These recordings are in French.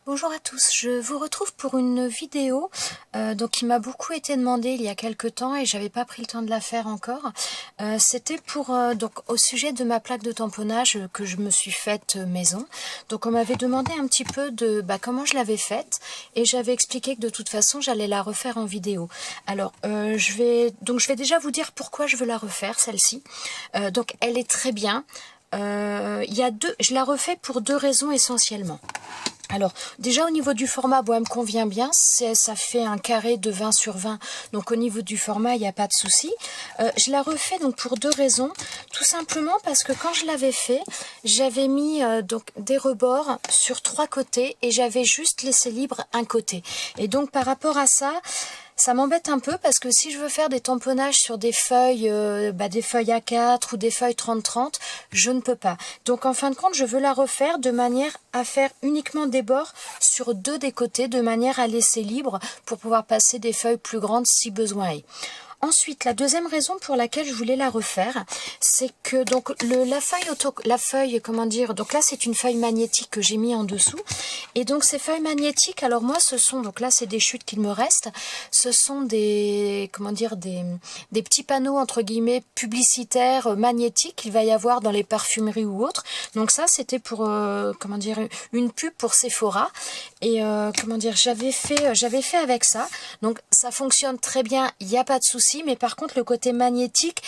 Bonjour à tous, je vous retrouve pour une vidéo qui m'a beaucoup été demandée il y a quelque temps et j'avais pas pris le temps de la faire encore. C'était pour donc au sujet de ma plaque de tamponnage que je me suis faite maison. Donc on m'avait demandé un petit peu de comment je l'avais faite et j'avais expliqué que de toute façon j'allais la refaire en vidéo. Alors je vais déjà vous dire pourquoi je veux la refaire celle-ci. Donc elle est très bien. Je la refais pour deux raisons essentiellement. Alors, déjà au niveau du format, elle me convient bien, ça fait un carré de 20 sur 20, donc au niveau du format, il n'y a pas de souci. Je la refais donc pour deux raisons, tout simplement parce que quand je l'avais fait, j'avais mis donc des rebords sur trois côtés et j'avais juste laissé libre un côté. Et donc par rapport à ça, ça m'embête un peu parce que si je veux faire des tamponnages sur des feuilles A4 ou des feuilles 30-30, je ne peux pas. Donc en fin de compte, je veux la refaire de manière à faire uniquement des bords sur deux des côtés, de manière à laisser libre pour pouvoir passer des feuilles plus grandes si besoin est. Ensuite, la deuxième raison pour laquelle je voulais la refaire, c'est que donc donc là c'est une feuille magnétique que j'ai mis en dessous, et donc ces feuilles magnétiques, alors moi ce sont, donc là c'est des chutes qu'il me reste, ce sont des des petits panneaux entre guillemets publicitaires magnétiques qu'il va y avoir dans les parfumeries ou autres. Donc ça c'était pour une pub pour Sephora, et j'avais fait avec ça, donc ça fonctionne très bien, il n'y a pas de souci. Mais par contre le côté magnétique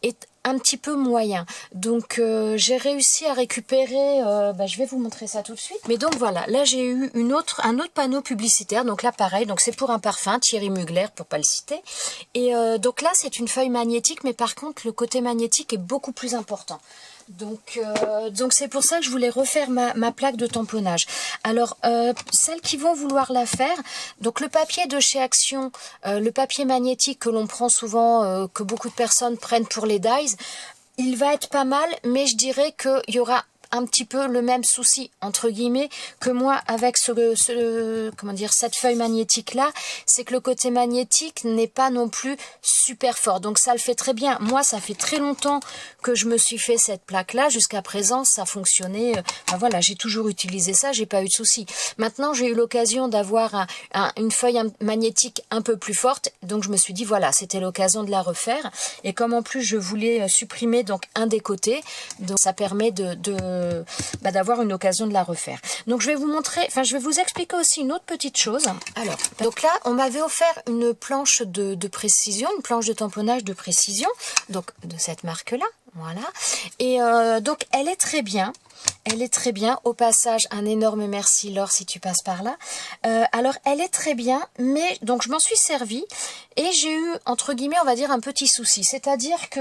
est un petit peu moyen, donc j'ai réussi à récupérer, je vais vous montrer ça tout de suite. Mais donc voilà, là j'ai eu un autre panneau publicitaire, donc là pareil, donc c'est pour un parfum, Thierry Mugler pour pas le citer, et donc là c'est une feuille magnétique, mais par contre le côté magnétique est beaucoup plus important. Donc c'est pour ça que je voulais refaire ma plaque de tamponnage. Alors celles qui vont vouloir la faire, donc le papier de chez Action, le papier magnétique que l'on prend souvent, que beaucoup de personnes prennent pour les dies, il va être pas mal, mais je dirais qu'il y aura un petit peu le même souci entre guillemets que moi avec cette feuille magnétique là, c'est que le côté magnétique n'est pas non plus super fort. Donc ça le fait très bien. Moi ça fait très longtemps que je me suis fait cette plaque là, jusqu'à présent ça fonctionnait, voilà, j'ai toujours utilisé ça, j'ai pas eu de souci. Maintenant j'ai eu l'occasion d'avoir une feuille magnétique un peu plus forte, donc je me suis dit voilà, c'était l'occasion de la refaire, et comme en plus je voulais supprimer donc un des côtés, donc ça permet d'avoir une occasion de la refaire. Donc je vais vous montrer, je vais vous expliquer aussi une autre petite chose. Alors, donc là on m'avait offert une planche de précision, une planche de tamponnage de précision, donc de cette marque là, voilà, et donc elle est très bien. Elle est très bien. Au passage, un énorme merci Laure si tu passes par là. Alors elle est très bien, mais donc je m'en suis servie et j'ai eu entre guillemets on va dire un petit souci. C'est-à-dire que,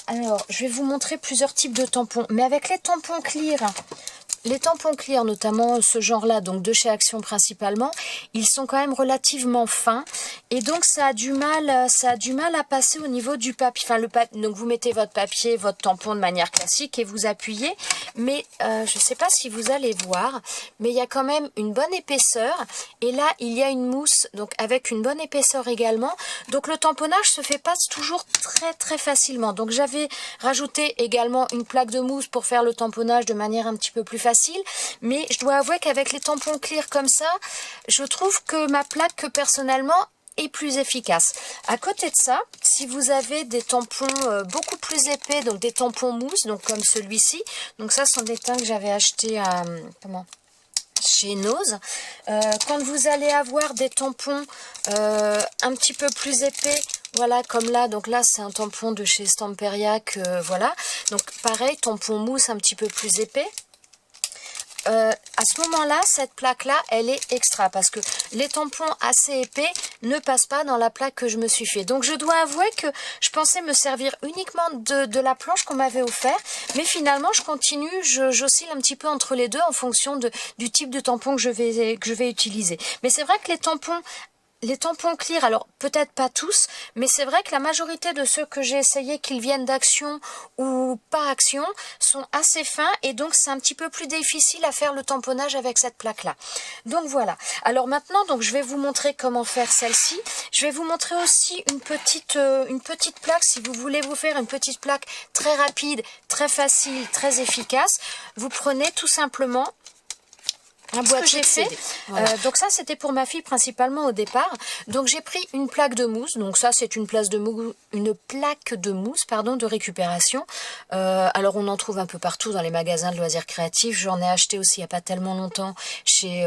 alors je vais vous montrer plusieurs types de tampons, mais avec les tampons clear notamment ce genre-là, donc de chez Action principalement, ils sont quand même relativement fins et donc ça a du mal à passer au niveau du papier. Donc vous mettez votre papier, votre tampon de manière classique et vous appuyez, mais je ne sais pas si vous allez voir, mais il y a quand même une bonne épaisseur et là il y a une mousse donc avec une bonne épaisseur également. Donc le tamponnage se fait pas toujours très très facilement. Donc j'avais rajouté également une plaque de mousse pour faire le tamponnage de manière un petit peu plus facile, mais je dois avouer qu'avec les tampons clear comme ça, je trouve que ma plaque personnellement est plus efficace. À côté de ça, si vous avez des tampons beaucoup plus épais, donc des tampons mousse, donc comme celui-ci, donc ça sont des teints que j'avais acheté à chez Nose. Quand vous allez avoir des tampons un petit peu plus épais, voilà, comme là, donc là c'est un tampon de chez Stamperiac, voilà, donc pareil, tampon mousse un petit peu plus épais. À ce moment-là, cette plaque-là, elle est extra parce que les tampons assez épais ne passent pas dans la plaque que je me suis fait. Donc je dois avouer que je pensais me servir uniquement de la planche qu'on m'avait offert, mais finalement je continue, j'oscille un petit peu entre les deux en fonction du type de tampon que je vais utiliser. Mais c'est vrai que les tampons clear, alors peut-être pas tous, mais c'est vrai que la majorité de ceux que j'ai essayé, qu'ils viennent d'Action ou pas Action, sont assez fins et donc c'est un petit peu plus difficile à faire le tamponnage avec cette plaque-là. Donc voilà. Alors maintenant, donc je vais vous montrer comment faire celle-ci. Je vais vous montrer aussi une petite plaque si vous voulez vous faire une petite plaque très rapide, très facile, très efficace. Vous prenez tout simplement un boîtier de CD. Voilà. Donc ça, c'était pour ma fille principalement au départ. Donc j'ai pris une plaque de mousse. Donc ça, c'est une plaque de mousse, pardon, de récupération. Alors on en trouve un peu partout dans les magasins de loisirs créatifs. J'en ai acheté aussi il n'y a pas tellement longtemps chez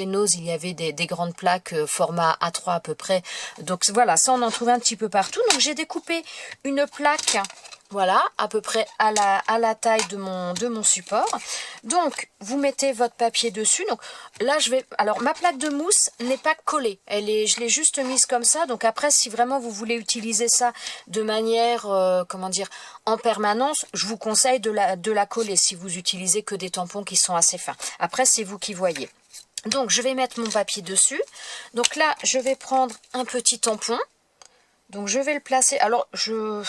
Nose. Il y avait des grandes plaques format A3 à peu près. Donc voilà, ça on en trouve un petit peu partout. Donc j'ai découpé une plaque. Voilà, à peu près à la taille de mon support. Donc, vous mettez votre papier dessus. Donc là, alors, ma plaque de mousse n'est pas collée. Je l'ai juste mise comme ça. Donc après, si vraiment vous voulez utiliser ça de manière, comment dire, en permanence, je vous conseille de la coller si vous utilisez que des tampons qui sont assez fins. Après, c'est vous qui voyez. Donc, je vais mettre mon papier dessus. Donc là, je vais prendre un petit tampon. Donc je vais le placer. Alors je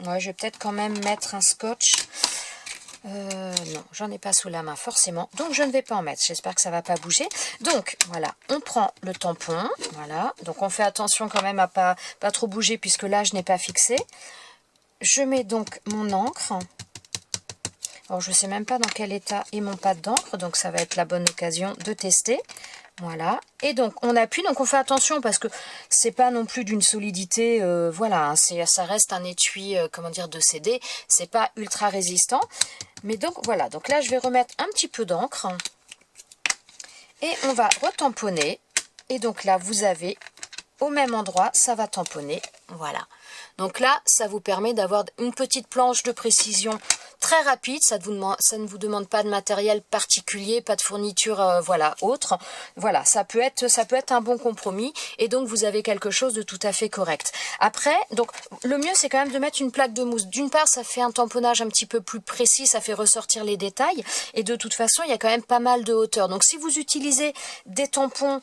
vais peut-être quand même mettre un scotch. Non, j'en ai pas sous la main forcément. Donc je ne vais pas en mettre. J'espère que ça va pas bouger. Donc voilà, on prend le tampon. Voilà. Donc on fait attention quand même à pas trop bouger puisque là je n'ai pas fixé. Je mets donc mon encre. Alors je sais même pas dans quel état est mon pad d'encre. Donc ça va être la bonne occasion de tester. Voilà, et donc on appuie, donc on fait attention parce que c'est pas non plus d'une solidité, voilà, hein, ça reste un étui, comment dire, de CD, c'est pas ultra résistant. Mais donc voilà, donc là je vais remettre un petit peu d'encre et on va retamponner. Et donc là vous avez au même endroit, ça va tamponner, voilà. Donc là, ça vous permet d'avoir une petite planche de précision très rapide, ça ne vous demande pas de matériel particulier, pas de fourniture voilà, autre. Voilà, ça peut être un bon compromis et donc vous avez quelque chose de tout à fait correct. Après, donc le mieux c'est quand même de mettre une plaque de mousse. D'une part, ça fait un tamponnage un petit peu plus précis, ça fait ressortir les détails et de toute façon, il y a quand même pas mal de hauteur. Donc si vous utilisez des tampons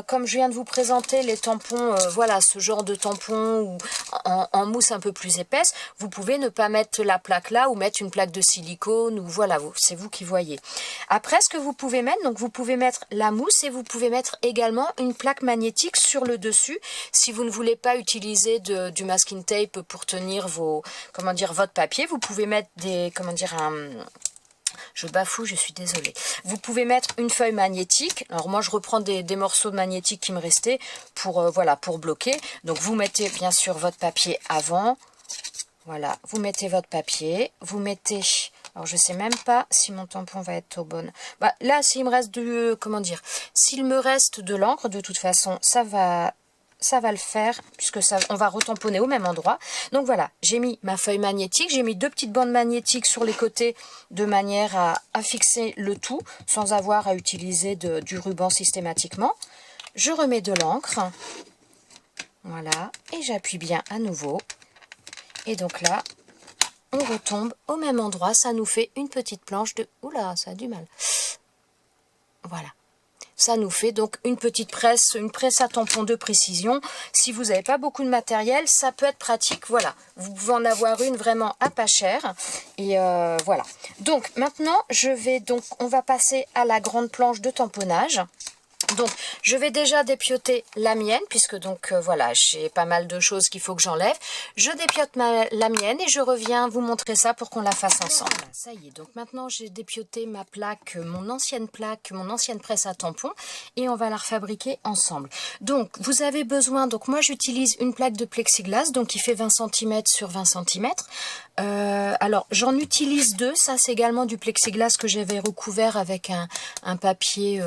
comme je viens de vous présenter, les tampons, voilà, ce genre de tampons ou en mousse un peu plus épaisse, vous pouvez ne pas mettre la plaque là ou mettre une plaque de silicone ou voilà, c'est vous qui voyez. Après, ce que vous pouvez mettre, donc vous pouvez mettre la mousse et vous pouvez mettre également une plaque magnétique sur le dessus si vous ne voulez pas utiliser du masking tape pour tenir votre papier. Vous pouvez mettre je bafoue, je suis désolée. Vous pouvez mettre une feuille magnétique. Alors moi, je reprends des morceaux de magnétique qui me restaient pour bloquer. Donc vous mettez bien sûr votre papier avant. Voilà, vous mettez votre papier. Vous mettez... Alors je sais même pas si mon tampon va être au bon. Bah, là, s'il me reste s'il me reste de l'encre, de toute façon, ça va le faire puisque on va retamponner au même endroit. Donc voilà, j'ai mis ma feuille magnétique, j'ai mis 2 petites bandes magnétiques sur les côtés de manière à fixer le tout sans avoir à utiliser du ruban systématiquement. Je remets de l'encre, voilà, et j'appuie bien à nouveau. Et donc là, on retombe au même endroit, ça nous fait une petite planche de... Oula, ça a du mal. Voilà. Ça nous fait donc une petite presse, une presse à tampon de précision. Si vous n'avez pas beaucoup de matériel, ça peut être pratique. Voilà, vous pouvez en avoir une vraiment à pas cher. Et voilà. Donc maintenant, on va passer à la grande planche de tamponnage. Donc, je vais déjà dépioter la mienne, puisque donc, voilà, j'ai pas mal de choses qu'il faut que j'enlève. Je dépiote la mienne et je reviens vous montrer ça pour qu'on la fasse ensemble. Voilà, ça y est, donc maintenant, j'ai dépioté ma plaque, mon ancienne presse à tampons, et on va la refabriquer ensemble. Donc, vous avez besoin, donc moi, j'utilise une plaque de plexiglas, donc qui fait 20 cm sur 20 cm. Alors, j'en utilise 2, ça c'est également du plexiglas que j'avais recouvert avec un papier,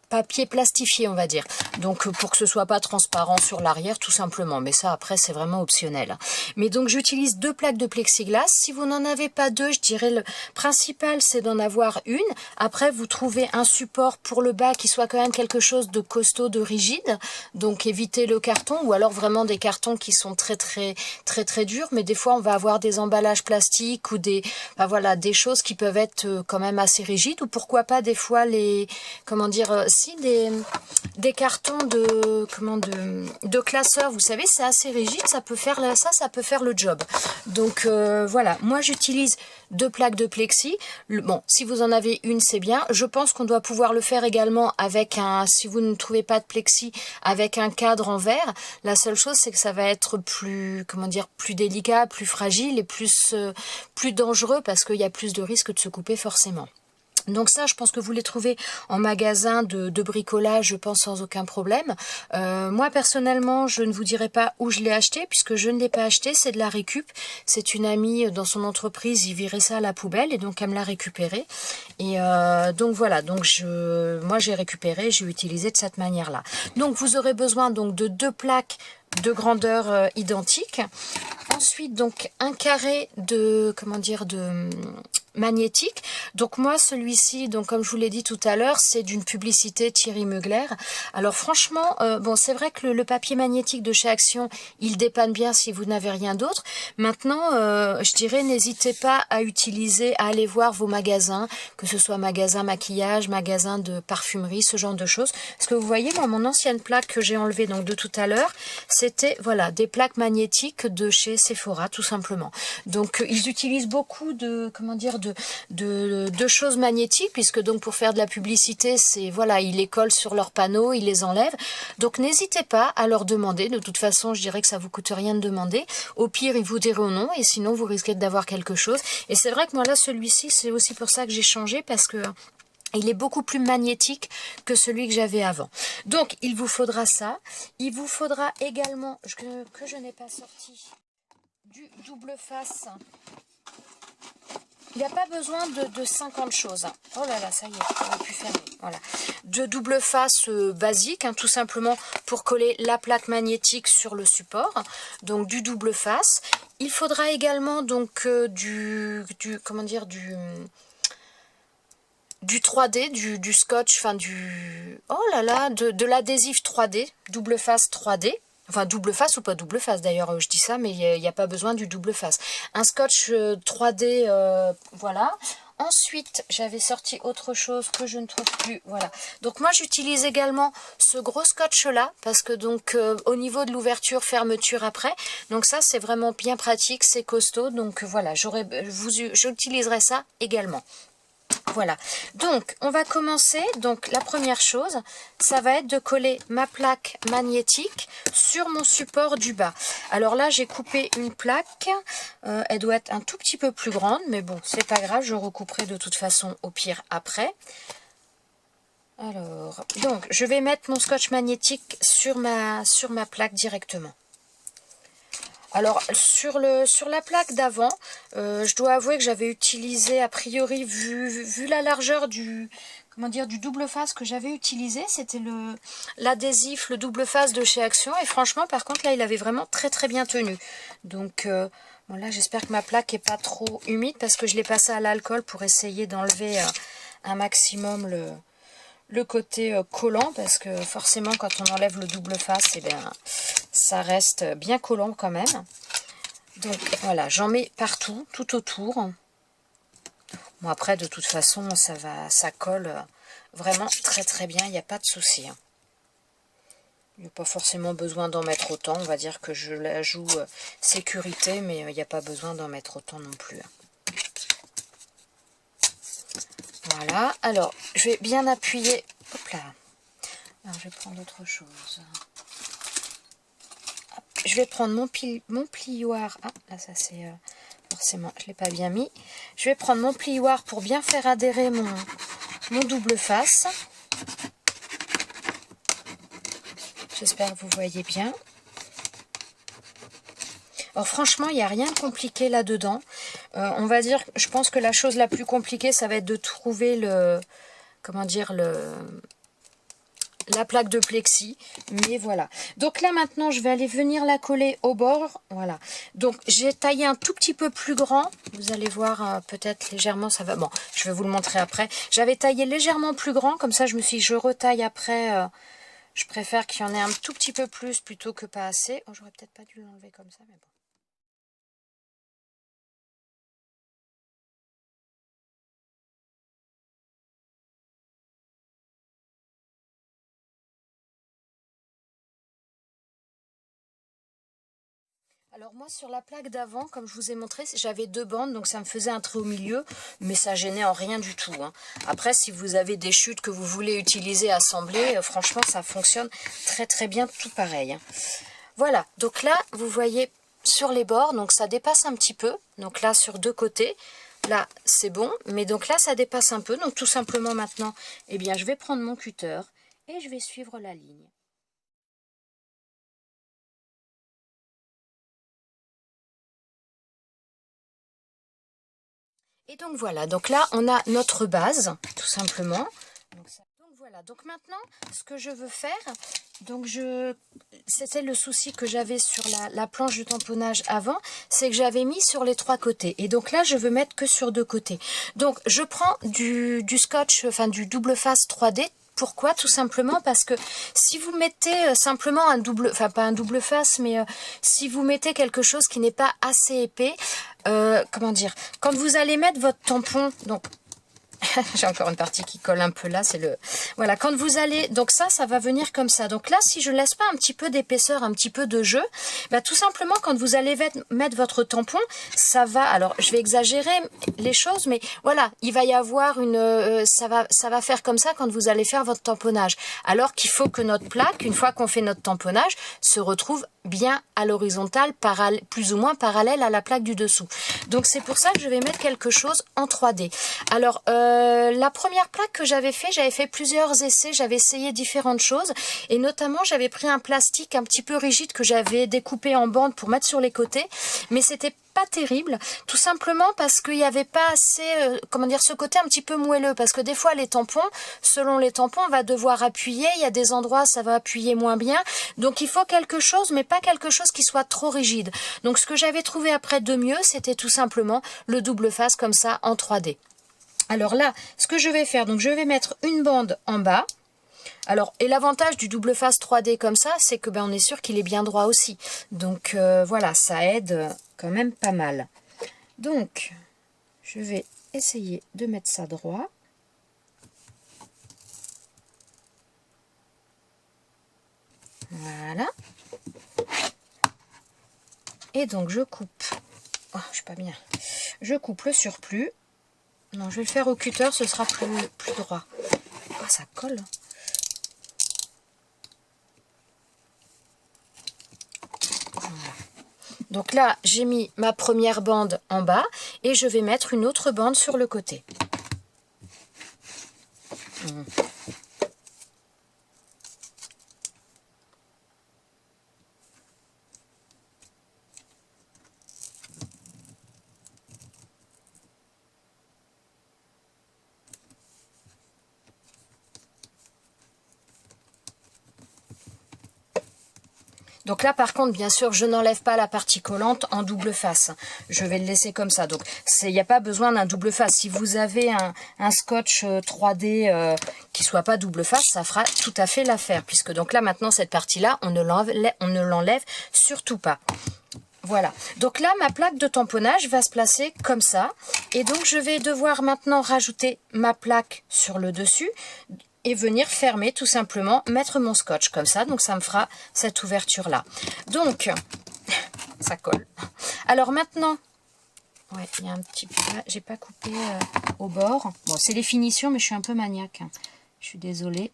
papier plastifié, on va dire. Donc pour que ce soit pas transparent sur l'arrière tout simplement, mais ça après c'est vraiment optionnel. Mais donc j'utilise 2 plaques de plexiglas. Si vous n'en avez pas 2, je dirais le principal c'est d'en avoir une. Après vous trouvez un support pour le bas qui soit quand même quelque chose de costaud, de rigide. Donc évitez le carton ou alors vraiment des cartons qui sont très durs, mais des fois on va avoir des emballages plastiques ou des choses qui peuvent être quand même assez rigides, ou pourquoi pas des fois des cartons de classeurs, vous savez, c'est assez rigide, ça peut faire le job. Donc voilà, moi j'utilise 2 plaques de plexi. Bon, si vous en avez une, c'est bien. Je pense qu'on doit pouvoir le faire également avec si vous ne trouvez pas de plexi, avec un cadre en verre. La seule chose, c'est que ça va être plus délicat, plus fragile et plus dangereux parce qu'il y a plus de risques de se couper forcément. Donc ça, je pense que vous les trouvez en magasin de bricolage, je pense sans aucun problème. Moi, personnellement, je ne vous dirai pas où je l'ai acheté, puisque je ne l'ai pas acheté, c'est de la récup. C'est une amie dans son entreprise, il virait ça à la poubelle, et donc elle me l'a récupéré. Et donc voilà, donc moi j'ai récupéré, j'ai utilisé de cette manière-là. Donc vous aurez besoin donc de 2 plaques de grandeur identique. Ensuite, donc un carré de, comment dire, de magnétique. Donc moi celui-ci, donc comme je vous l'ai dit tout à l'heure, c'est d'une publicité Thierry Mugler. Alors franchement, bon, c'est vrai que le papier magnétique de chez Action, il dépanne bien si vous n'avez rien d'autre. Maintenant, je dirais, n'hésitez pas à utiliser, à aller voir vos magasins, que ce soit magasin maquillage, magasin de parfumerie, ce genre de choses. Parce que vous voyez, moi, mon ancienne plaque que j'ai enlevée donc de tout à l'heure, c'était, voilà, des plaques magnétiques de chez Sephora, tout simplement. Donc ils utilisent beaucoup de, comment dire, de choses magnétiques, puisque donc pour faire de la publicité, c'est, voilà, ils les collent sur leurs panneaux, ils les enlèvent. Donc n'hésitez pas à leur demander. De toute façon, je dirais que ça vous coûte rien de demander. Au pire, ils vous diront non, et sinon vous risquez d'avoir quelque chose. Et c'est vrai que moi là, celui-ci, c'est aussi pour ça que j'ai changé, parce que il est beaucoup plus magnétique que celui que j'avais avant. Donc, il vous faudra ça. Il vous faudra également, que je n'ai pas sorti, du double face. Il n'y a pas besoin de 50 choses. Oh là là, ça y est, on va plus fermer. Voilà. De double face basique, tout simplement pour coller la plaque magnétique sur le support. Donc du double face. Il faudra également donc comment dire, du 3D, du scotch, enfin oh là là, de l'adhésif 3D, double face 3D. Enfin, double face ou pas double face, d'ailleurs, je dis ça, mais il n'y a pas besoin du double face. Un scotch 3D, voilà. Ensuite, j'avais sorti autre chose que je ne trouve plus, voilà. Donc moi, j'utilise également ce gros scotch-là, parce que donc, au niveau de l'ouverture, fermeture après, donc ça, c'est vraiment bien pratique, c'est costaud, donc voilà, j'utiliserai ça également. Voilà, donc on va commencer. Donc la première chose, ça va être de coller ma plaque magnétique sur mon support du bas. Alors là, j'ai coupé une plaque, elle doit être un tout petit peu plus grande, mais bon, c'est pas grave, je recouperai de toute façon au pire après. Alors, donc je vais mettre mon scotch magnétique sur ma plaque directement. Alors, sur la plaque d'avant, je dois avouer que j'avais utilisé, a priori, vu la largeur du double face que j'avais utilisé, c'était l'adhésif, le double face de chez Action. Et franchement, par contre, là, il avait vraiment très très bien tenu. Donc, bon, là, j'espère que ma plaque n'est pas trop humide, parce que je l'ai passée à l'alcool pour essayer d'enlever un maximum le côté collant, parce que forcément quand on enlève le double face, eh bien, ça reste bien collant quand même. Donc voilà, j'en mets partout, tout autour. Bon, après de toute façon ça colle vraiment très très bien, il n'y a pas de souci. Il n'y a pas forcément besoin d'en mettre autant, on va dire que je la joue sécurité, mais il n'y a pas besoin d'en mettre autant non plus. Voilà, alors je vais bien appuyer. Hop là. Alors je vais prendre autre chose. Hop, je vais prendre mon plioir. Ah, là ça c'est forcément, je ne l'ai pas bien mis. Je vais prendre mon plioir pour bien faire adhérer mon double face. J'espère que vous voyez bien. Alors franchement, il n'y a rien de compliqué là-dedans. On va dire, je pense que la chose la plus compliquée, ça va être de trouver la plaque de plexi. Mais voilà. Donc là maintenant, je vais aller venir la coller au bord. Voilà. Donc j'ai taillé un tout petit peu plus grand. Vous allez voir peut-être légèrement, ça va. Bon, je vais vous le montrer après. J'avais taillé légèrement plus grand. Comme ça, je me suis dit, je retaille après. Je préfère qu'il y en ait un tout petit peu plus plutôt que pas assez. Oh, j'aurais peut-être pas dû l'enlever comme ça, mais bon. Alors moi sur la plaque d'avant, comme je vous ai montré, j'avais 2 bandes, donc ça me faisait un trait au milieu, mais ça gênait en rien du tout. Après, si vous avez des chutes que vous voulez utiliser, assembler, franchement ça fonctionne très très bien, tout pareil. Voilà, donc là vous voyez sur les bords, donc ça dépasse un petit peu, donc là sur 2 côtés, là c'est bon, mais donc là ça dépasse un peu, donc tout simplement maintenant, eh bien je vais prendre mon cutter et je vais suivre la ligne. Et donc voilà, donc là on a notre base, tout simplement. Donc voilà, donc maintenant ce que je veux faire, donc c'était le souci que j'avais sur la planche de tamponnage avant, c'est que j'avais mis sur les 3 côtés. Et donc là je veux mettre que sur 2 côtés. Donc je prends du scotch, enfin du double face 3D. Pourquoi? Tout simplement parce que si vous mettez simplement un double, enfin pas un double face, mais si vous mettez quelque chose qui n'est pas assez épais, comment dire, quand vous allez mettre votre tampon, donc j'ai encore une partie qui colle un peu là, c'est le... Voilà, quand vous allez... Donc ça va venir comme ça. Donc là, si je laisse pas un petit peu d'épaisseur, un petit peu de jeu, bah, tout simplement, quand vous allez mettre votre tampon, ça va... Alors, je vais exagérer les choses, mais voilà, il va y avoir une... ça va faire comme ça quand vous allez faire votre tamponnage. Alors qu'il faut que notre plaque, une fois qu'on fait notre tamponnage, se retrouve bien à l'horizontale, plus ou moins parallèle à la plaque du dessous. Donc c'est pour ça que je vais mettre quelque chose en 3D. Alors la première plaque que j'avais fait plusieurs essais, j'avais essayé différentes choses et notamment j'avais pris un plastique un petit peu rigide que j'avais découpé en bandes pour mettre sur les côtés, mais c'était pas terrible, tout simplement parce qu'il n'y avait pas assez, comment dire, ce côté un petit peu moelleux, parce que des fois les tampons, selon les tampons, on va devoir appuyer, il y a des endroits ça va appuyer moins bien, donc il faut quelque chose, mais pas quelque chose qui soit trop rigide. Donc ce que j'avais trouvé après de mieux, c'était tout simplement le double face comme ça en 3D. Alors là, ce que je vais faire, donc je vais mettre une bande en bas. Alors, et l'avantage du double face 3D comme ça, c'est que on est sûr qu'il est bien droit aussi. Donc voilà, ça aide quand même pas mal. Donc, je vais essayer de mettre ça droit. Voilà. Et donc je coupe. Oh, je suis pas bien. Je coupe le surplus. Non, je vais le faire au cutter, ce sera plus droit. Oh, ça colle. Voilà. Donc là, j'ai mis ma première bande en bas et je vais mettre une autre bande sur le côté. Donc là, par contre, bien sûr, je n'enlève pas la partie collante en double face. Je vais le laisser comme ça. Donc, il n'y a pas besoin d'un double face. Si vous avez un scotch 3D qui soit pas double face, ça fera tout à fait l'affaire. Puisque donc là, maintenant, cette partie-là, on ne l'enlève surtout pas. Voilà. Donc là, ma plaque de tamponnage va se placer comme ça. Et donc, je vais devoir maintenant rajouter ma plaque sur le dessus et venir fermer tout simplement, mettre mon scotch comme ça, donc ça me fera cette ouverture là. Donc ça colle. Alors maintenant, ouais, il y a un petit peu, j'ai pas coupé au bord. Bon, c'est les finitions, mais je suis un peu maniaque, hein. Je suis désolée.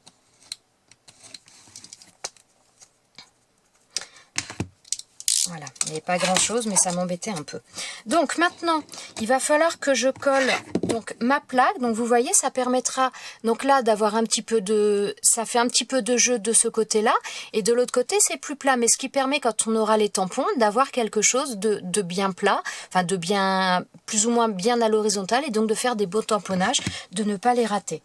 Voilà, il n'y avait pas grand chose, mais ça m'embêtait un peu. Donc maintenant, il va falloir que je colle donc ma plaque. Donc vous voyez, ça permettra donc là d'avoir un petit peu de... Ça fait un petit peu de jeu de ce côté-là. Et de l'autre côté, c'est plus plat. Mais ce qui permet, quand on aura les tampons, d'avoir quelque chose de bien plat. Enfin, de bien, plus ou moins bien à l'horizontale. Et donc de faire des beaux tamponnages, de ne pas les rater.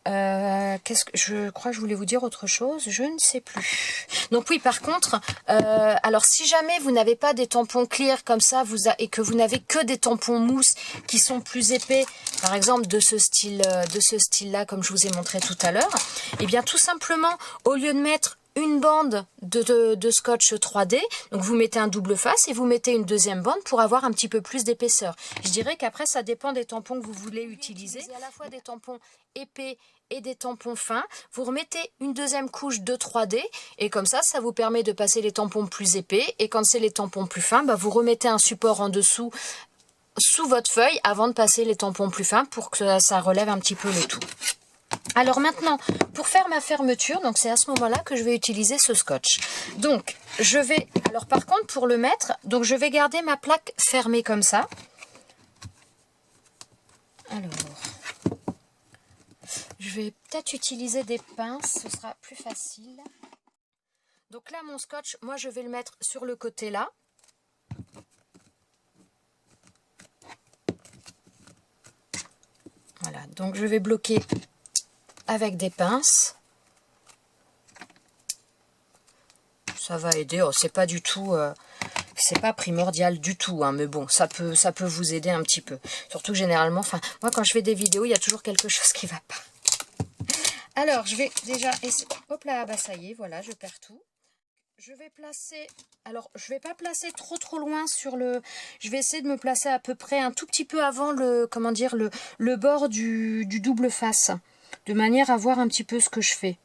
Qu'est-ce que je crois que je voulais vous dire autre chose, je ne sais plus. Donc oui, par contre, alors si jamais vous n'avez pas des tampons clear comme ça, et que vous n'avez que des tampons mousse qui sont plus épais, par exemple de ce style-là, comme je vous ai montré tout à l'heure, et bien tout simplement, au lieu de mettre une bande de scotch 3D, donc vous mettez un double face et vous mettez une deuxième bande pour avoir un petit peu plus d'épaisseur. Je dirais qu'après ça dépend des tampons que vous voulez utiliser. À la fois des tampons épais et des tampons fins. Vous remettez une deuxième couche de 3D et comme ça, ça vous permet de passer les tampons plus épais et quand c'est les tampons plus fins, vous remettez un support en dessous sous votre feuille avant de passer les tampons plus fins pour que ça relève un petit peu le tout. Alors maintenant, pour faire ma fermeture, donc c'est à ce moment-là que je vais utiliser ce scotch. Donc, je vais, alors par contre, pour le mettre, donc je vais garder ma plaque fermée comme ça. Alors, je vais peut-être utiliser des pinces, ce sera plus facile. Donc là, mon scotch, moi je vais le mettre sur le côté là. Voilà, donc je vais bloquer avec des pinces. Ça va aider, oh, c'est pas du tout, c'est pas primordial du tout, hein, mais bon, ça peut vous aider un petit peu. Surtout que généralement, enfin, moi quand je fais des vidéos, il y a toujours quelque chose qui va pas. Alors, je vais déjà, hop là, bah ça y est, voilà, je perds tout. Je vais placer, alors je vais pas placer trop loin sur le, je vais essayer de me placer à peu près un tout petit peu avant le, comment dire, le bord du double face, de manière à voir un petit peu ce que je fais.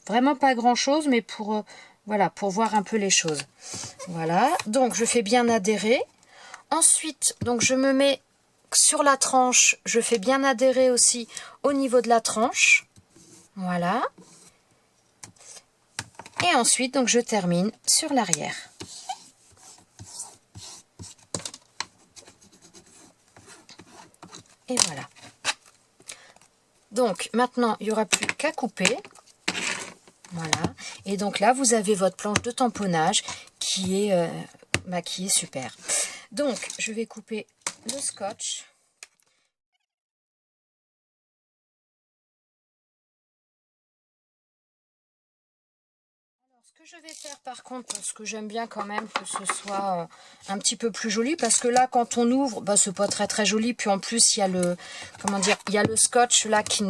Vraiment pas grand chose, mais pour, voilà, pour voir un peu les choses. Voilà, donc je fais bien adhérer. Ensuite, donc je me mets sur la tranche, je fais bien adhérer aussi au niveau de la tranche. Voilà. Et ensuite, donc je termine sur l'arrière. Et voilà. Donc maintenant, il n'y aura plus qu'à couper. Voilà. Et donc là, vous avez votre planche de tamponnage qui est super. Donc, je vais couper le scotch. Ce que je vais faire par contre, parce que j'aime bien quand même que ce soit un petit peu plus joli, parce que là quand on ouvre, bah, c'est pas très joli, puis en plus il y a le, comment dire, il y a le scotch là qui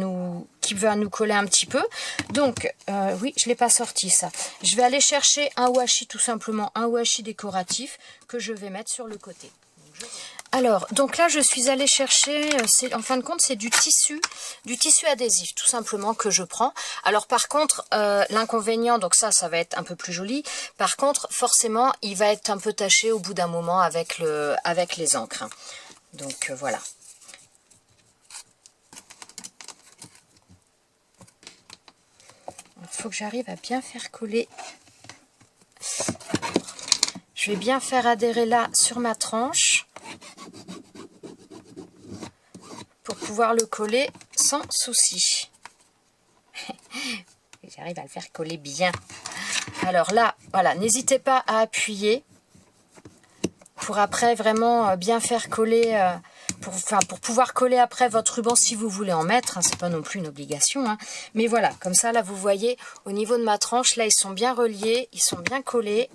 va nous coller un petit peu. Donc oui, je l'ai pas sorti ça. Je vais aller chercher un washi, tout simplement un washi décoratif que je vais mettre sur le côté. Alors, donc là, je suis allée chercher, en fin de compte, c'est du tissu adhésif, tout simplement, que je prends. Alors, par contre, l'inconvénient, donc ça va être un peu plus joli. Par contre, forcément, il va être un peu taché au bout d'un moment avec les encres. Donc, voilà. Il faut que j'arrive à bien faire coller. Je vais bien faire adhérer là sur ma tranche. Pour pouvoir le coller sans souci. J'arrive à le faire coller bien. Alors là, voilà, n'hésitez pas à appuyer pour après vraiment bien faire coller, pour pouvoir coller après votre ruban si vous voulez en mettre, hein, c'est pas non plus une obligation, hein. Mais voilà, comme ça là vous voyez au niveau de ma tranche, là ils sont bien reliés, ils sont bien collés.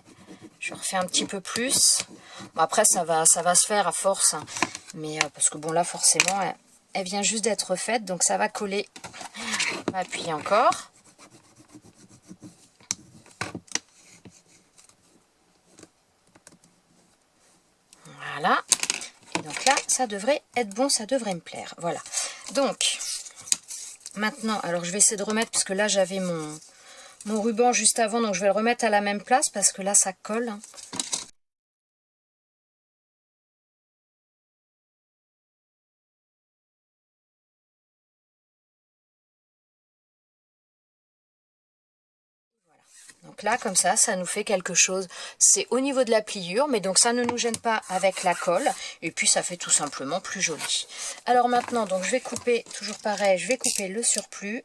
Je refais un petit peu plus. Bon, après ça va se faire à force, hein. Mais parce que bon là forcément elle vient juste d'être faite, donc ça va coller. On va appuyer encore. Voilà. Et donc là, ça devrait être bon, ça devrait me plaire. Voilà. Donc, maintenant, alors je vais essayer de remettre, parce que là j'avais mon ruban juste avant, donc je vais le remettre à la même place, parce que là ça colle, hein. Donc là, comme ça nous fait quelque chose. C'est au niveau de la pliure, mais donc ça ne nous gêne pas avec la colle. Et puis ça fait tout simplement plus joli. Alors maintenant, donc je vais couper, toujours pareil, je vais couper le surplus.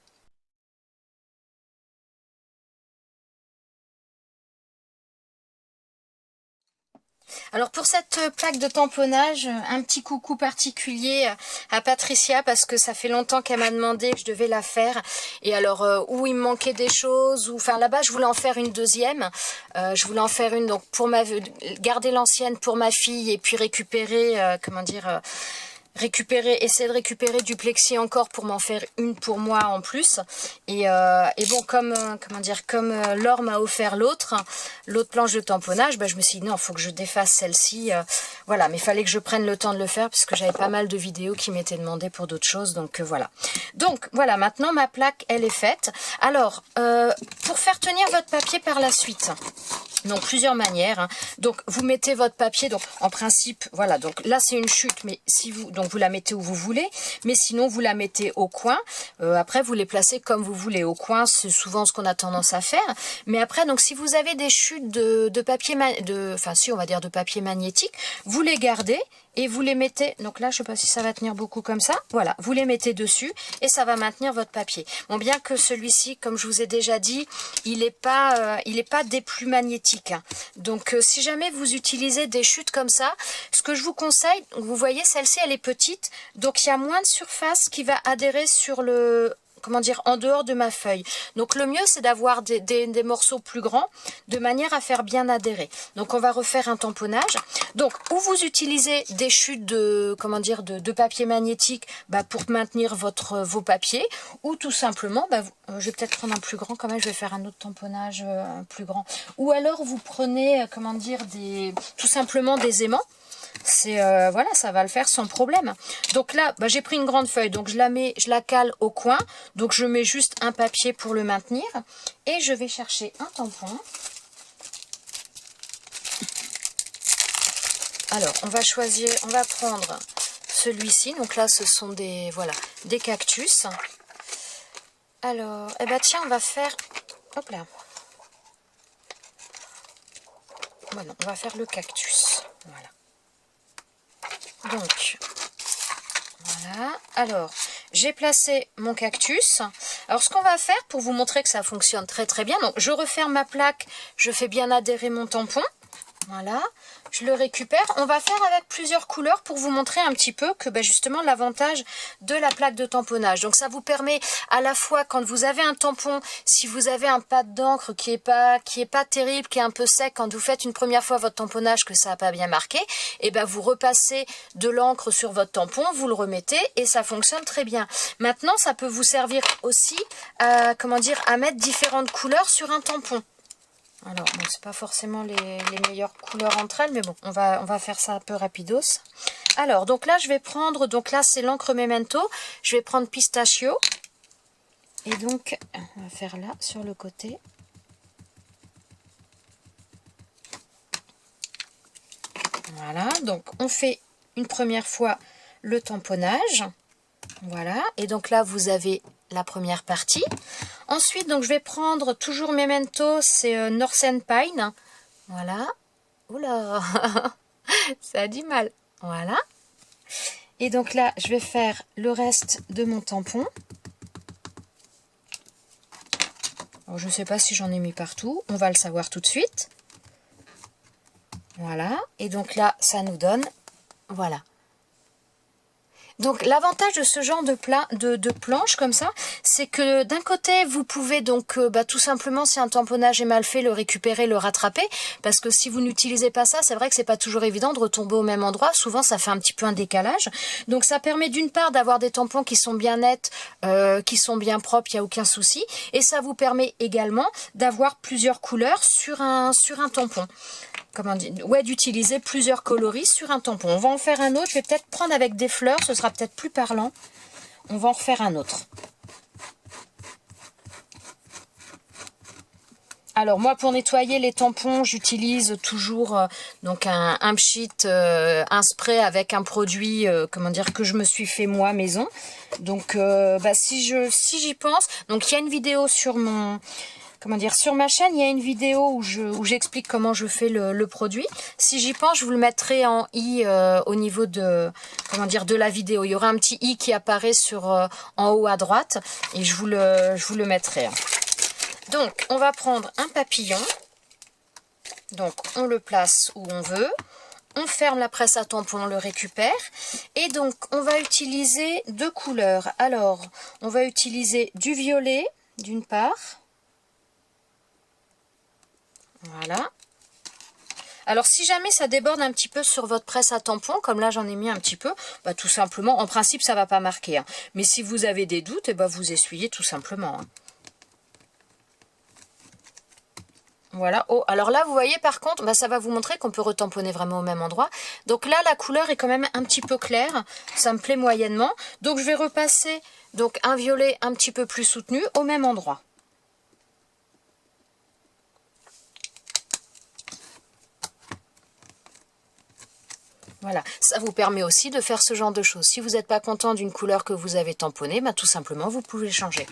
Alors pour cette plaque de tamponnage, un petit coucou particulier à Patricia parce que ça fait longtemps qu'elle m'a demandé que je devais la faire. Et alors où il me manquait des choses, ou enfin là-bas je voulais en faire une deuxième. Je voulais en faire une donc pour garder l'ancienne pour ma fille et puis récupérer, comment dire, essayer de récupérer du plexi encore pour m'en faire une pour moi en plus. Et bon, comme comment dire, comme Laure m'a offert l'autre planche de tamponnage, bah, je me suis dit non, il faut que je défasse celle-ci. Voilà, mais il fallait que je prenne le temps de le faire parce que j'avais pas mal de vidéos qui m'étaient demandées pour d'autres choses. Donc voilà. Donc voilà, maintenant ma plaque, elle est faite. Alors, pour faire tenir votre papier par la suite, donc plusieurs manières, hein. Donc vous mettez votre papier, donc en principe, voilà, donc là c'est une chute, mais si vous, donc vous la mettez où vous voulez, mais sinon vous la mettez au coin. Après vous les placez comme vous voulez au coin, c'est souvent ce qu'on a tendance à faire. Mais après, donc si vous avez des chutes de papier, enfin si on va dire de papier magnétique, vous les gardez. et vous les mettez, donc là je sais pas si ça va tenir beaucoup comme ça, voilà, vous les mettez dessus et ça va maintenir votre papier. Bon, bien que celui-ci, comme je vous ai déjà dit, il n'est pas des plus magnétiques, hein. Donc si jamais vous utilisez des chutes comme ça, ce que je vous conseille, vous voyez celle-ci elle est petite, donc il y a moins de surface qui va adhérer sur le... comment dire, en dehors de ma feuille. Donc le mieux c'est d'avoir des morceaux plus grands de manière à faire bien adhérer. Donc on va refaire un tamponnage. Donc ou vous utilisez des chutes de, comment dire, de papier magnétique pour maintenir vos papiers, ou tout simplement, je vais peut-être prendre un plus grand quand même, je vais faire un autre tamponnage plus grand. Ou alors vous prenez, comment dire, tout simplement des aimants. C'est voilà, ça va le faire sans problème. Donc là j'ai pris une grande feuille, donc je la cale au coin, donc je mets juste un papier pour le maintenir et je vais chercher un tampon. Alors on va prendre celui-ci, donc là ce sont des, voilà, des cactus. Alors tiens, on va faire, hop là, voilà, on va faire le cactus, voilà. Donc, voilà. Alors, j'ai placé mon cactus. Alors, ce qu'on va faire pour vous montrer que ça fonctionne très très bien, donc je referme ma plaque, je fais bien adhérer mon tampon. Voilà, je le récupère. On va faire avec plusieurs couleurs pour vous montrer un petit peu que justement l'avantage de la plaque de tamponnage. Donc ça vous permet à la fois, quand vous avez un tampon, si vous avez un pad d'encre qui est pas terrible, qui est un peu sec, quand vous faites une première fois votre tamponnage que ça n'a pas bien marqué, et vous repassez de l'encre sur votre tampon, vous le remettez et ça fonctionne très bien. Maintenant ça peut vous servir aussi à, comment dire, à mettre différentes couleurs sur un tampon. Alors, bon, c'est pas forcément les meilleures couleurs entre elles, mais bon, on va faire ça un peu rapidos. Alors, donc là, je vais prendre, donc là, c'est l'encre Memento. Je vais prendre Pistachio. Et donc, on va faire là, sur le côté. Voilà, donc on fait une première fois le tamponnage. Voilà, et donc là, vous avez la première partie. Ensuite, donc je vais prendre toujours Memento, c'est Northern Pine. Voilà. Oula, ça a du mal. Voilà. Et donc là, je vais faire le reste de mon tampon. Alors, je ne sais pas si j'en ai mis partout. On va le savoir tout de suite. Voilà. Et donc là, ça nous donne... Voilà. Donc l'avantage de ce genre de planche comme ça, c'est que d'un côté vous pouvez donc tout simplement, si un tamponnage est mal fait, le récupérer, le rattraper, parce que si vous n'utilisez pas ça, c'est vrai que c'est pas toujours évident de retomber au même endroit, souvent ça fait un petit peu un décalage. Donc ça permet d'une part d'avoir des tampons qui sont bien nets, qui sont bien propres, il n'y a aucun souci, et ça vous permet également d'avoir plusieurs couleurs sur un tampon. Comment dire, ouais, d'utiliser plusieurs coloris sur un tampon. On va en faire un autre, je vais peut-être prendre avec des fleurs, ce sera peut-être plus parlant. On va en refaire un autre. Alors moi, pour nettoyer les tampons, j'utilise toujours donc un pchit, un spray avec un produit, comment dire, que je me suis fait moi maison. Donc si j'y pense, donc il y a une vidéo sur mon... Comment dire, sur ma chaîne, il y a une vidéo où j'explique comment je fais le produit. Si j'y pense, je vous le mettrai en i au niveau de, comment dire, de la vidéo. Il y aura un petit i qui apparaît en haut à droite et je vous le mettrai. Donc, on va prendre un papillon. Donc, on le place où on veut. On ferme la presse à tampon, on le récupère. Et donc, on va utiliser deux couleurs. Alors, on va utiliser du violet, d'une part. Voilà. Alors si jamais ça déborde un petit peu sur votre presse à tampon, comme là j'en ai mis un petit peu, tout simplement, en principe ça va pas marquer. Hein. Mais si vous avez des doutes, vous essuyez tout simplement. Hein. Voilà. Oh, alors là vous voyez par contre, ça va vous montrer qu'on peut retamponner vraiment au même endroit. Donc là la couleur est quand même un petit peu claire, ça me plaît moyennement. Donc je vais repasser donc un violet un petit peu plus soutenu au même endroit. Voilà, ça vous permet aussi de faire ce genre de choses. Si vous n'êtes pas content d'une couleur que vous avez tamponnée, tout simplement, vous pouvez changer.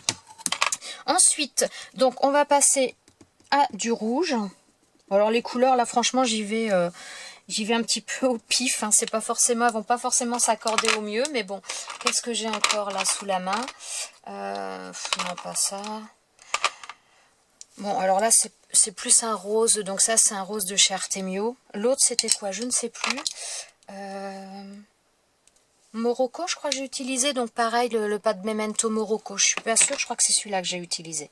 Ensuite, donc, on va passer à du rouge. Alors, les couleurs, là, franchement, j'y vais J'y vais un petit peu au pif, hein, c'est pas forcément, elles vont pas forcément s'accorder au mieux, mais bon, qu'est-ce que j'ai encore là sous la main? Non, pas ça. Bon, alors là, c'est plus un rose, donc ça, c'est un rose de chez Artemio. L'autre, c'était quoi? Je ne sais plus. Morocco, je crois que j'ai utilisé, donc pareil, le pas de Memento Morocco. Je suis pas sûre, je crois que c'est celui-là que j'ai utilisé.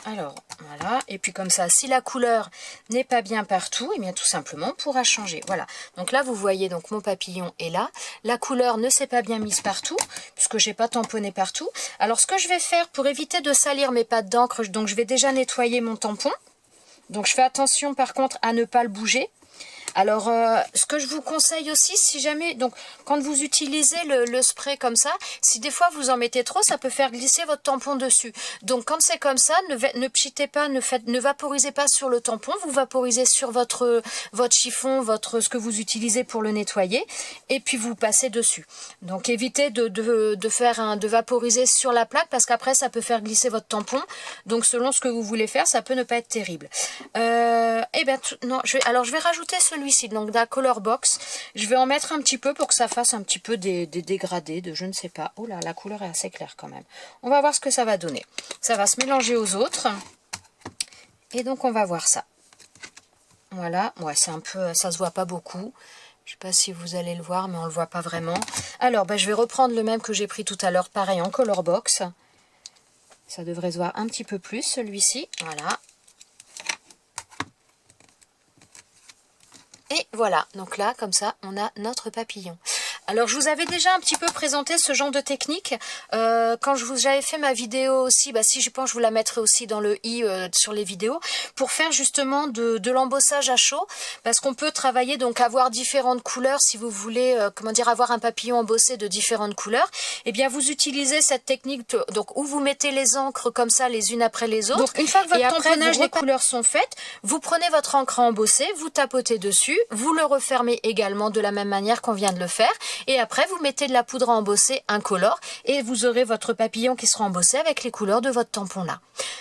Alors, voilà, et puis comme ça, si la couleur n'est pas bien partout, et bien tout simplement, on pourra changer. Voilà, donc là, vous voyez, donc mon papillon est là. La couleur ne s'est pas bien mise partout, puisque j'ai pas tamponné partout. Alors, ce que je vais faire, pour éviter de salir mes pattes d'encre, donc je vais déjà nettoyer mon tampon. Donc, je fais attention, par contre, à ne pas le bouger. Alors, ce que je vous conseille aussi, si jamais, donc quand vous utilisez le spray comme ça, si des fois vous en mettez trop, ça peut faire glisser votre tampon dessus. Donc quand c'est comme ça, ne pchitez pas, ne vaporisez pas sur le tampon, vous vaporisez sur votre chiffon, ce que vous utilisez pour le nettoyer, et puis vous passez dessus. Donc évitez de vaporiser sur la plaque, parce qu'après ça peut faire glisser votre tampon. Donc selon ce que vous voulez faire, ça peut ne pas être terrible. Non, je vais rajouter celui-ci, donc d'un Color Box. Je vais en mettre un petit peu pour que ça fasse un petit peu des dégradés de je ne sais pas. Oh là, la couleur est assez claire quand même. On va voir ce que ça va donner. Ça va se mélanger aux autres. Et donc on va voir ça. Voilà, ouais, c'est un peu, ça se voit pas beaucoup. Je sais pas si vous allez le voir, mais on le voit pas vraiment. Alors, je vais reprendre le même que j'ai pris tout à l'heure, pareil en Color Box. Ça devrait se voir un petit peu plus, celui-ci. Voilà. Et voilà, donc là, comme ça, on a notre papillon. Alors, je vous avais déjà un petit peu présenté ce genre de technique quand j'avais fait ma vidéo aussi. Si je pense, je vous la mettrai aussi dans le i sur les vidéos pour faire justement de l'embossage à chaud, parce qu'on peut travailler donc avoir différentes couleurs si vous voulez, avoir un papillon embossé de différentes couleurs. Eh bien, vous utilisez cette technique donc où vous mettez les encres comme ça les unes après les autres. Donc, une fois que votre tamponnage des couleurs sont faites, vous prenez votre encre à embosser, vous tapotez dessus, vous le refermez également de la même manière qu'on vient de le faire. Et après, vous mettez de la poudre à embosser incolore et vous aurez votre papillon qui sera embossé avec les couleurs de votre tampon là.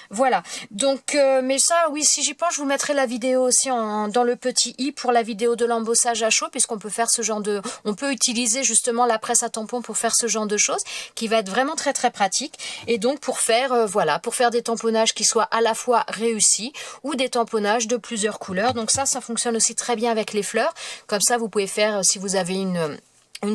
Voilà. Donc, mais ça, oui, si j'y pense, je vous mettrai la vidéo aussi dans le petit i pour la vidéo de l'embossage à chaud, puisqu'on peut faire ce genre de... On peut utiliser justement la presse à tampon pour faire ce genre de choses, qui va être vraiment très très pratique. Et donc, pour faire, pour faire des tamponnages qui soient à la fois réussis ou des tamponnages de plusieurs couleurs. Donc ça fonctionne aussi très bien avec les fleurs. Comme ça, vous pouvez faire, si vous avez une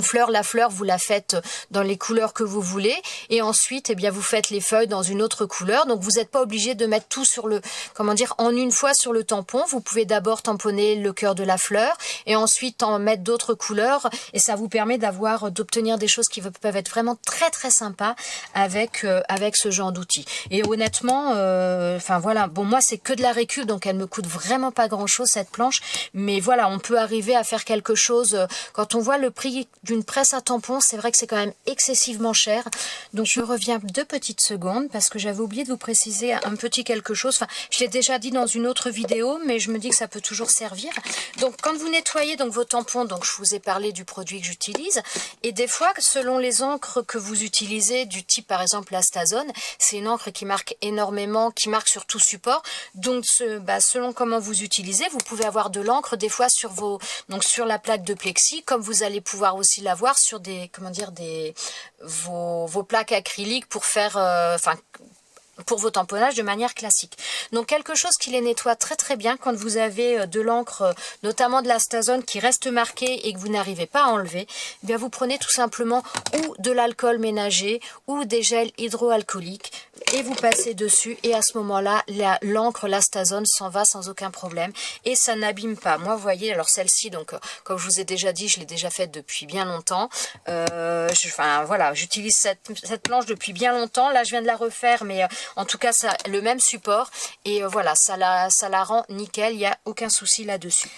fleur, la fleur, vous la faites dans les couleurs que vous voulez. Et ensuite, vous faites les feuilles dans une autre couleur. Donc, vous n'êtes pas obligé de mettre tout sur en une fois sur le tampon. Vous pouvez d'abord tamponner le cœur de la fleur et ensuite en mettre d'autres couleurs. Et ça vous permet d'obtenir des choses qui peuvent être vraiment très, très sympas avec ce genre d'outils. Et honnêtement, bon, moi, c'est que de la récup, donc elle me coûte vraiment pas grand-chose, cette planche. Mais voilà, on peut arriver à faire quelque chose. Quand on voit le prix d'une presse à tampons, c'est vrai que c'est quand même excessivement cher. Donc je reviens 2 petites secondes parce que j'avais oublié de vous préciser un petit quelque chose. Enfin, je l'ai déjà dit dans une autre vidéo, mais je me dis que ça peut toujours servir. Donc quand vous nettoyez donc vos tampons, donc je vous ai parlé du produit que j'utilise, et des fois selon les encres que vous utilisez, du type par exemple la Stazone, c'est une encre qui marque énormément, qui marque sur tout support. Donc selon comment vous utilisez, vous pouvez avoir de l'encre des fois sur sur la plaque de plexi, comme vous allez pouvoir aussi l'avoir sur vos plaques acryliques pour faire pour vos tamponnages de manière classique. Donc quelque chose qui les nettoie très très bien quand vous avez de l'encre, notamment de la Stazone qui reste marquée et que vous n'arrivez pas à enlever, eh bien vous prenez tout simplement ou de l'alcool ménager ou des gels hydroalcooliques et vous passez dessus et à ce moment-là, l'encre, la Stazone s'en va sans aucun problème et ça n'abîme pas. Moi, vous voyez, alors celle-ci, donc comme je vous ai déjà dit, je l'ai déjà faite depuis bien longtemps. Voilà, j'utilise cette planche depuis bien longtemps. Là, je viens de la refaire, mais en tout cas, ça le même support et voilà, ça la rend nickel. Il n'y a aucun souci là-dessus.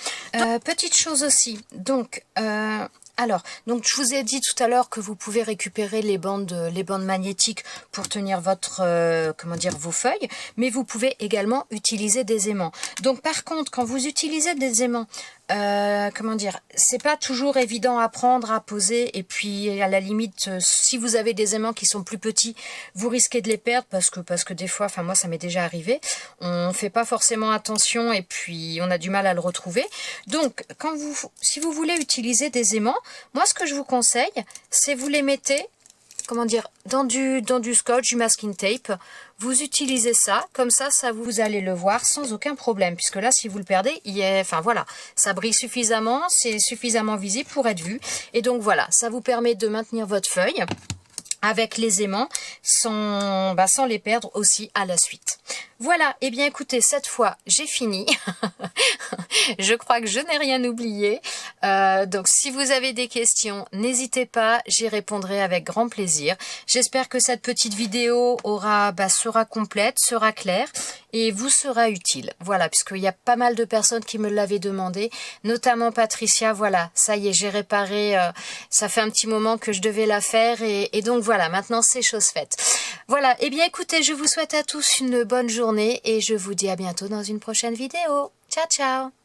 Petite chose aussi, donc je vous ai dit tout à l'heure que vous pouvez récupérer les bandes magnétiques pour tenir vos feuilles, mais vous pouvez également utiliser des aimants. Donc par contre, quand vous utilisez des aimants comment dire, c'est pas toujours évident à prendre, à poser, et puis à la limite, si vous avez des aimants qui sont plus petits, vous risquez de les perdre parce que des fois, enfin moi ça m'est déjà arrivé, on fait pas forcément attention et puis on a du mal à le retrouver. Donc si vous voulez utiliser des aimants, moi ce que je vous conseille, c'est vous les mettez, comment dire, dans du scotch, du masking tape. Vous utilisez ça, comme ça vous allez le voir sans aucun problème, puisque là, si vous le perdez, enfin voilà, ça brille suffisamment, c'est suffisamment visible pour être vu. Et donc voilà, ça vous permet de maintenir votre feuille avec les aimants sans les perdre aussi à la suite. Voilà, et bien écoutez, cette fois j'ai fini. Je crois que je n'ai rien oublié. Donc si vous avez des questions, n'hésitez pas, j'y répondrai avec grand plaisir. J'espère que cette petite vidéo sera complète, sera claire et vous sera utile. Voilà, puisqu'il y a pas mal de personnes qui me l'avaient demandé, notamment Patricia. Voilà, ça y est, j'ai réparé, ça fait un petit moment que je devais la faire et donc voilà, maintenant c'est chose faite. Voilà, et bien écoutez, je vous souhaite à tous une bonne journée et je vous dis à bientôt dans une prochaine vidéo. Ciao, ciao!